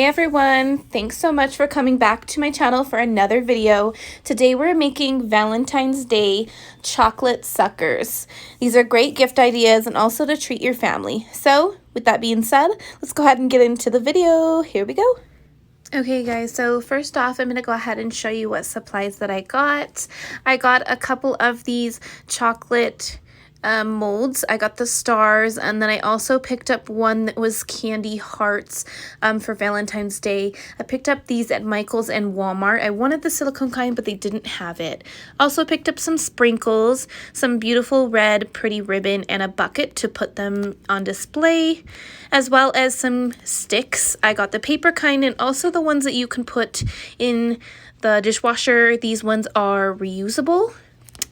Hey everyone, thanks so much for coming back to my channel for another video. Today we're making Valentine's Day chocolate suckers. These are great gift ideas and also to treat your family. So with that being said, let's go ahead and get into the video. Here we go. Okay guys, so first off, I'm going to go ahead and show you what supplies that I got. I got a couple of these chocolate molds. I got the stars, and then I also picked up one that was candy hearts for Valentine's Day. I picked up these at Michael's and Walmart. I wanted the silicone kind, but they didn't have it. Also picked up some sprinkles, some beautiful red pretty ribbon, and a bucket to put them on display, as well as some sticks. I got the paper kind and also the ones that you can put in the dishwasher. These ones are reusable.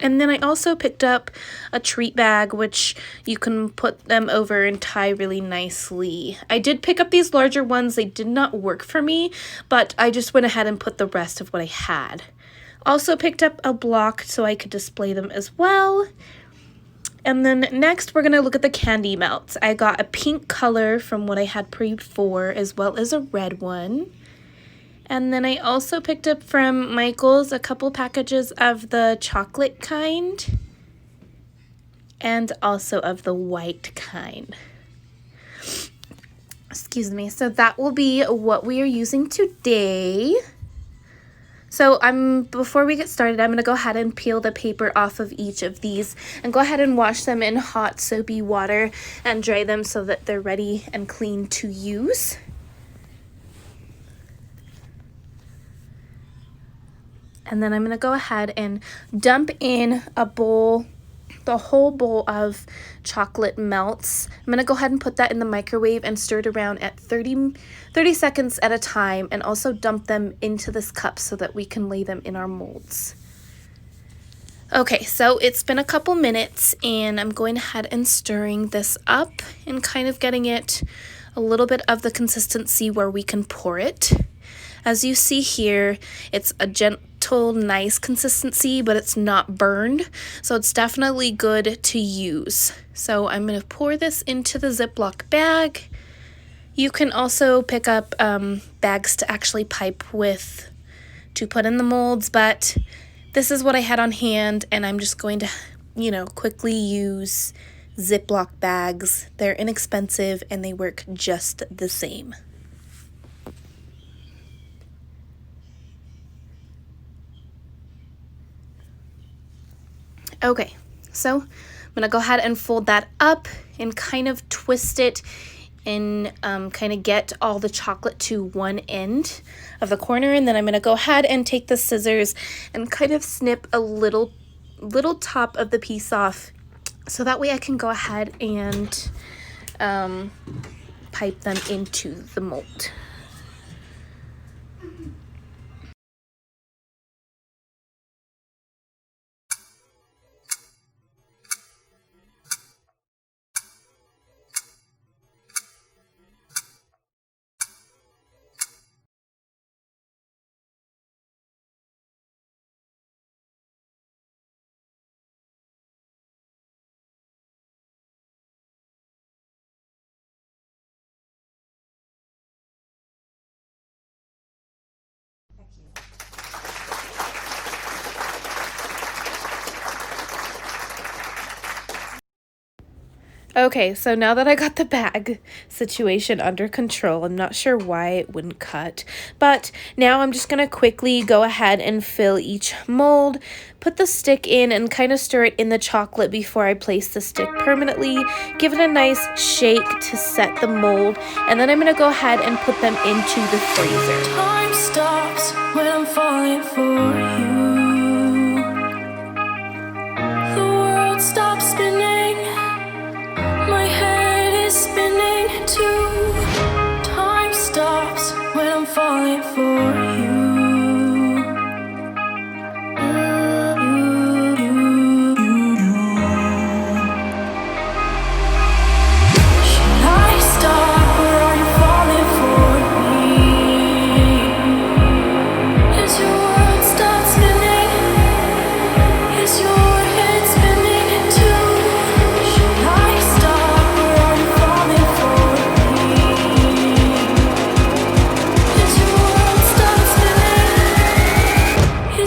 And then I also picked up a treat bag, which you can put them over and tie really nicely. I did pick up these larger ones. They did not work for me, but I just went ahead and put the rest of what I had. Also picked up a block so I could display them as well. And then next we're going to look at the candy melts. I got a pink color from what I had before, as well as a red one. And then I also picked up from Michael's a couple packages of the chocolate kind and also of the white kind. Excuse me. So that will be what we are using today. So before we get started, I'm going to go ahead and peel the paper off of each of these and go ahead and wash them in hot soapy water and dry them so that they're ready and clean to use. And then I'm going to go ahead and dump in a bowl, the whole bowl of chocolate melts. I'm going to go ahead and put that in the microwave and stir it around at 30 seconds at a time, and also dump them into this cup so that we can lay them in our molds. Okay, so it's been a couple minutes and I'm going ahead and stirring this up and kind of getting it a little bit of the consistency where we can pour it. As you see here, it's a gentle, nice consistency, but it's not burned, so it's definitely good to use. So I'm going to pour this into the Ziploc bag. You can also pick up bags to actually pipe with to put in the molds, but this is what I had on hand, and I'm just going to, quickly use Ziploc bags. They're inexpensive and they work just the same. Okay, so I'm going to go ahead and fold that up and kind of twist it and kind of get all the chocolate to one end of the corner. And then I'm going to go ahead and take the scissors and kind of snip a little top of the piece off, so that way I can go ahead and pipe them into the mold. Okay, so now that I got the bag situation under control, I'm not sure why it wouldn't cut, but now I'm just going to quickly go ahead and fill each mold, put the stick in, and kind of stir it in the chocolate before I place the stick permanently, give it a nice shake to set the mold, and then I'm going to go ahead and put them into the freezer. Time stops when I'm falling for you. The world stops spinning. My head is spinning too. Time stops when I'm falling for you. Should I stop or are you falling for me? Is your world stopping?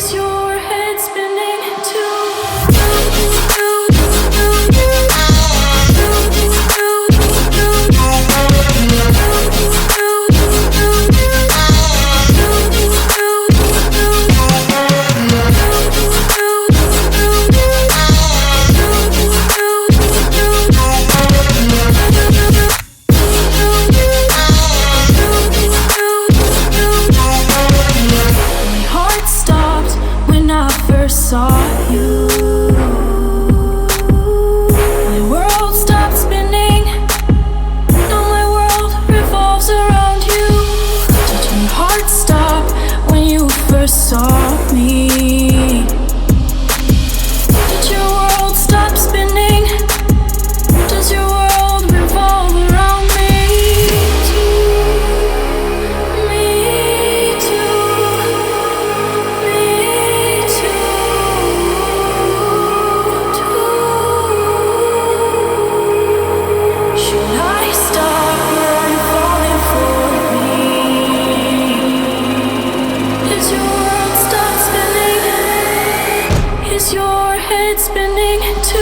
Is your head spinning too? My heart stopped when I first saw you. My world stopped spinning. Now my world revolves around you. Did your heart stop when you first saw me? Did your world stop spinning? Does your world revolve around me? Me too. Me too. Should I stop or are you falling for me? Is your world stop spinning? Is your head spinning too?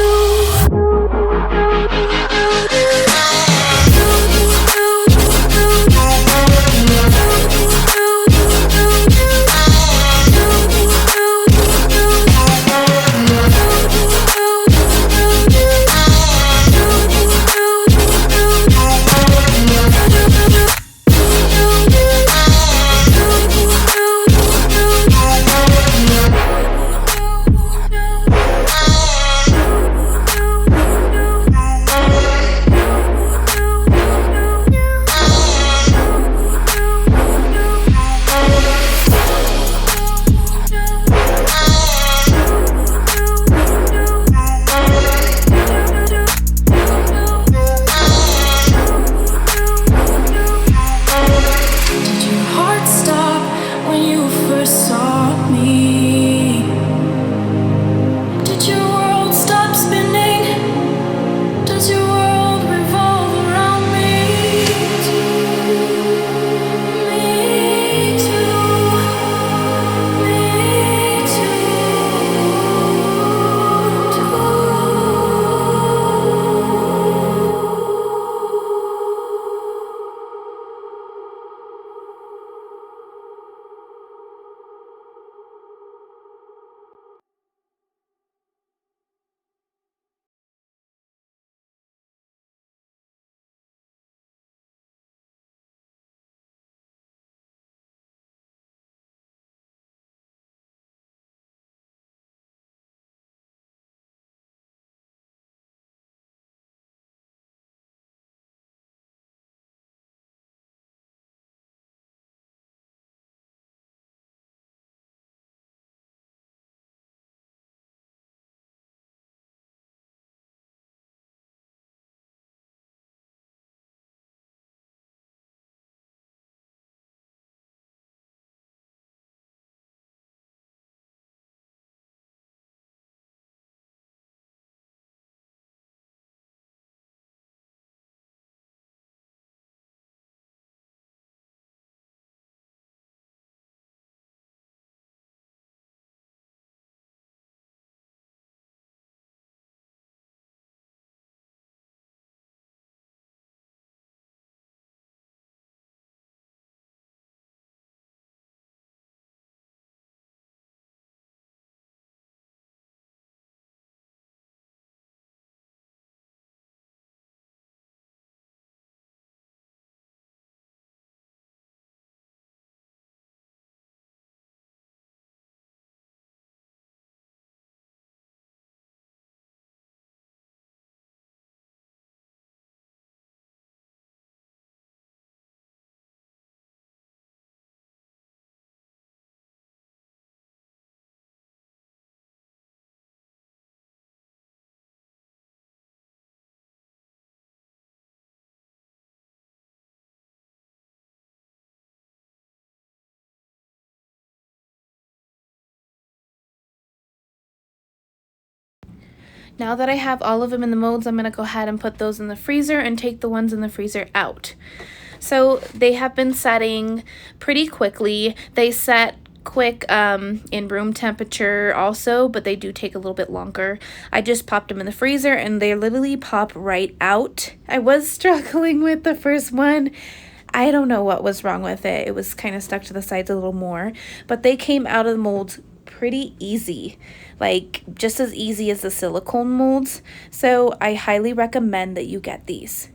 Did your heart stop when you first saw me? Did your world stop spinning? Does your world revolve around me? Me too. Me too. Now that I have all of them in the molds, I'm going to go ahead and put those in the freezer and take the ones in the freezer out. So they have been setting pretty quickly. They set quick in room temperature also, but they do take a little bit longer. I just popped them in the freezer and they literally pop right out. I was struggling with the first one. I don't know what was wrong with it. It was kind of stuck to the sides a little more, but they came out of the molds pretty easy, like just as easy as the silicone molds. So I highly recommend that you get these.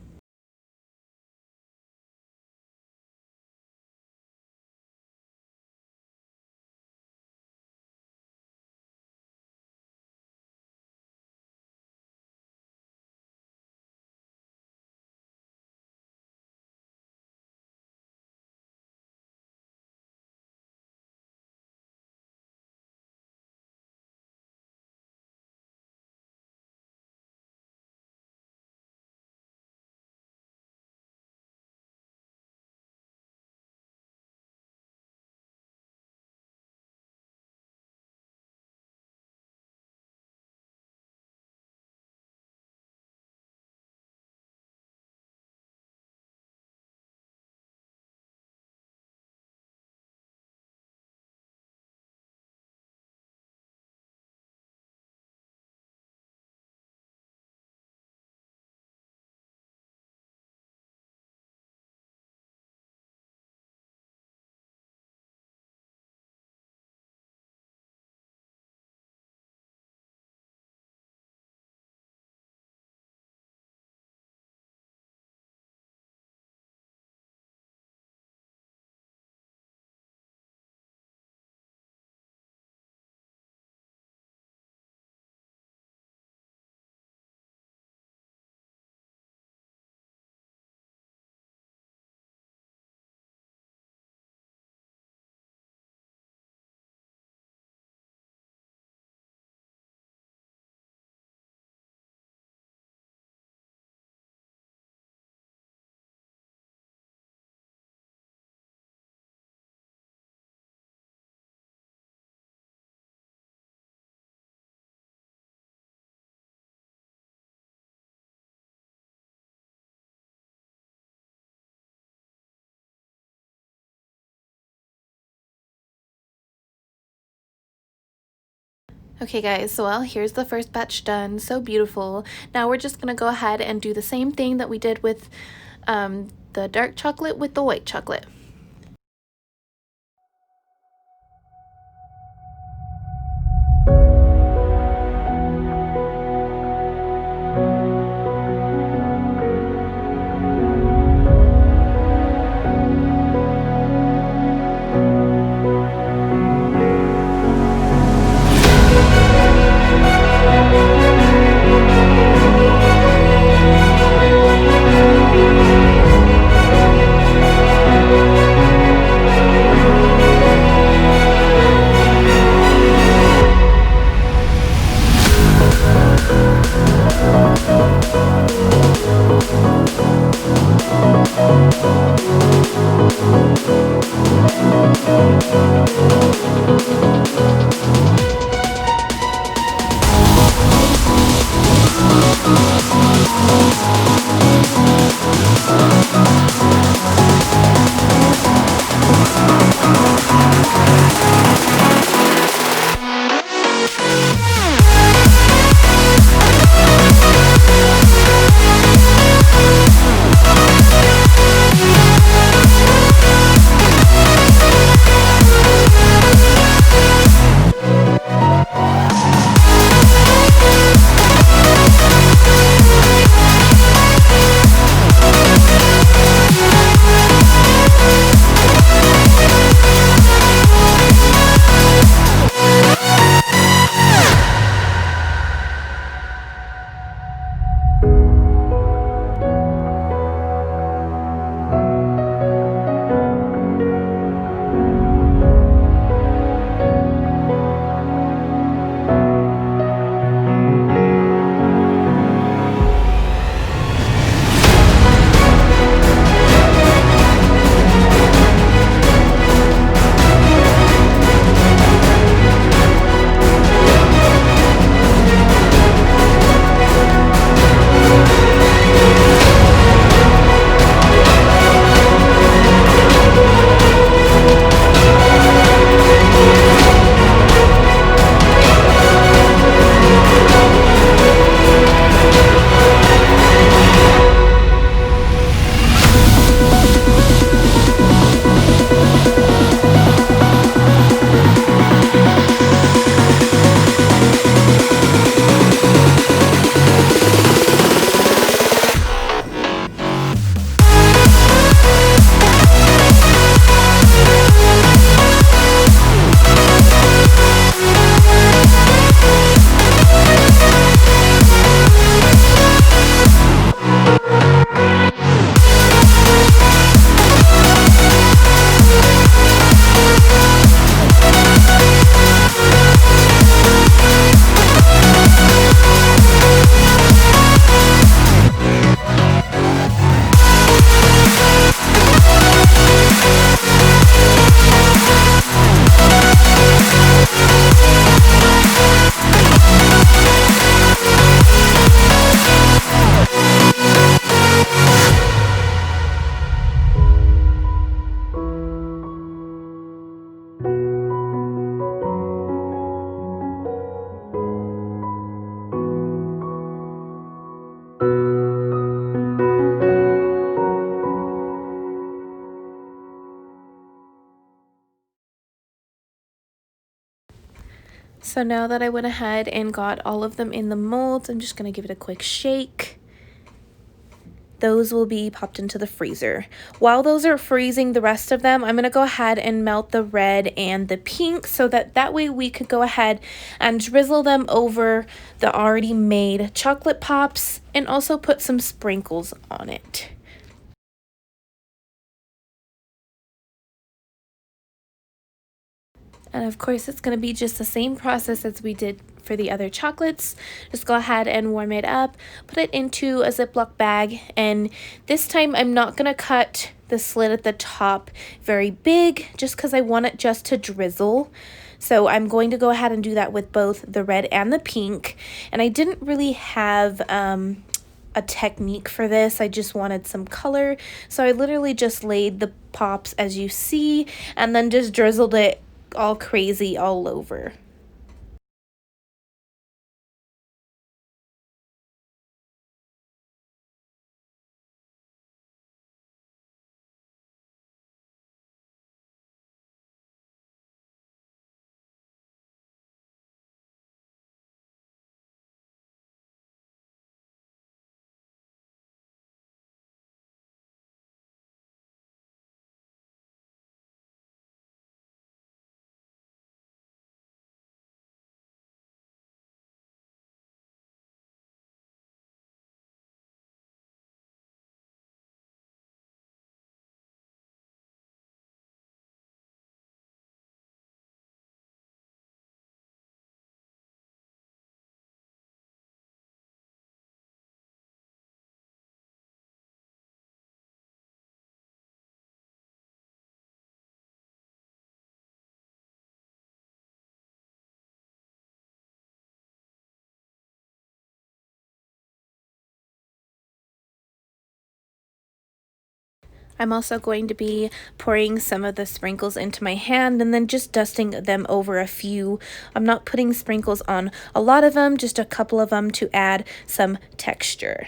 Okay guys, so well, here's the first batch done. So beautiful. Now we're just gonna go ahead and do the same thing that we did with the dark chocolate with the white chocolate. So now that I went ahead and got all of them in the molds, I'm just going to give it a quick shake. Those will be popped into the freezer. While those are freezing, the rest of them, I'm going to go ahead and melt the red and the pink so that way we could go ahead and drizzle them over the already made chocolate pops and also put some sprinkles on it. And of course, it's going to be just the same process as we did for the other chocolates. Just go ahead and warm it up, put it into a Ziploc bag, and this time I'm not going to cut the slit at the top very big just because I want it just to drizzle. So I'm going to go ahead and do that with both the red and the pink. And I didn't really have a technique for this. I just wanted some color. So I literally just laid the pops as you see and then just drizzled it all crazy all over. I'm also going to be pouring some of the sprinkles into my hand and then just dusting them over a few. I'm not putting sprinkles on a lot of them, just a couple of them to add some texture.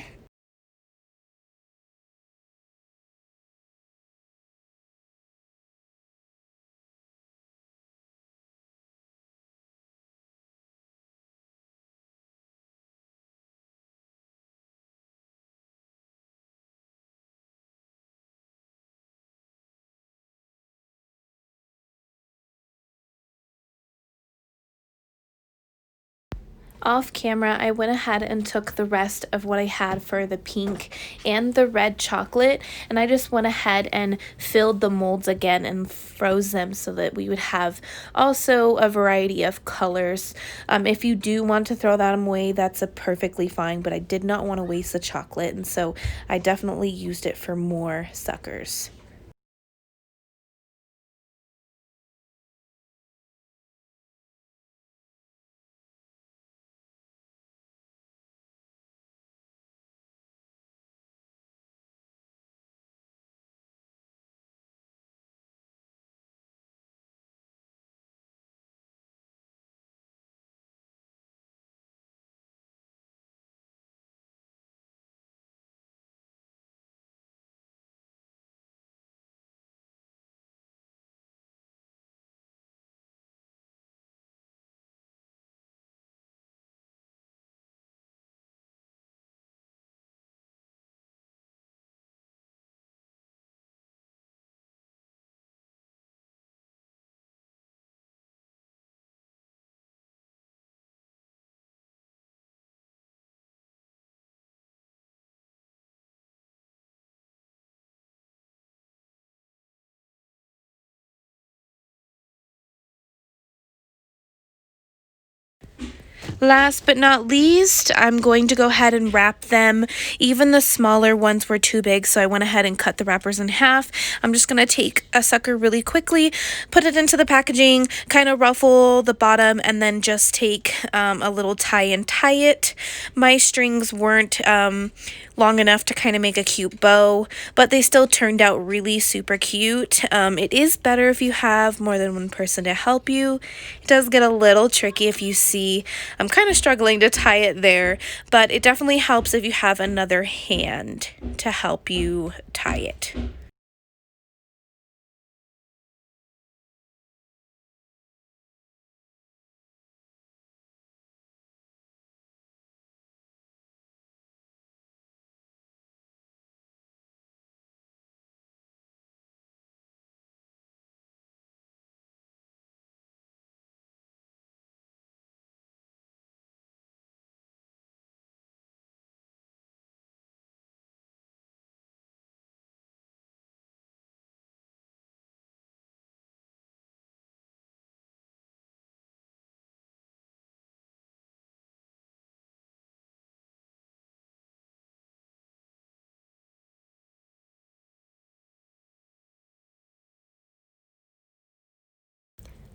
Off camera, I went ahead and took the rest of what I had for the pink and the red chocolate, and I just went ahead and filled the molds again and froze them so that we would have also a variety of colors. If you do want to throw that away, that's a perfectly fine, but I did not want to waste the chocolate, and so I definitely used it for more suckers. Last but not least, I'm going to go ahead and wrap them. Even the smaller ones were too big, so I went ahead and cut the wrappers in half. I'm just going to take a sucker really quickly, put it into the packaging, kind of ruffle the bottom, and then just take a little tie and tie it. My strings weren't long enough to kind of make a cute bow, but they still turned out really super cute. It is better if you have more than one person to help you. It does get a little tricky if you see. I'm kind of struggling to tie it there, but it definitely helps if you have another hand to help you tie it.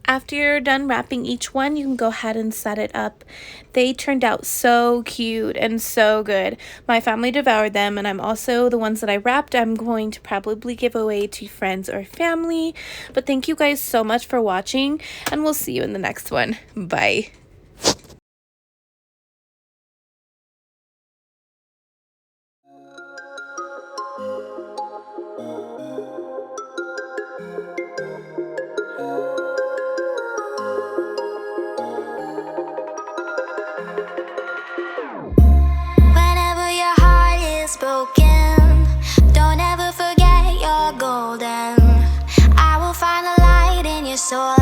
After you're done wrapping each one, you can go ahead and set it up. They turned out so cute and so good. My family devoured them, and I'm also the ones that I wrapped, I'm going to probably give away to friends or family. But thank you guys so much for watching, and we'll see you in the next one. Bye. Whenever your heart is broken, don't ever forget you're golden. I will find the light in your soul.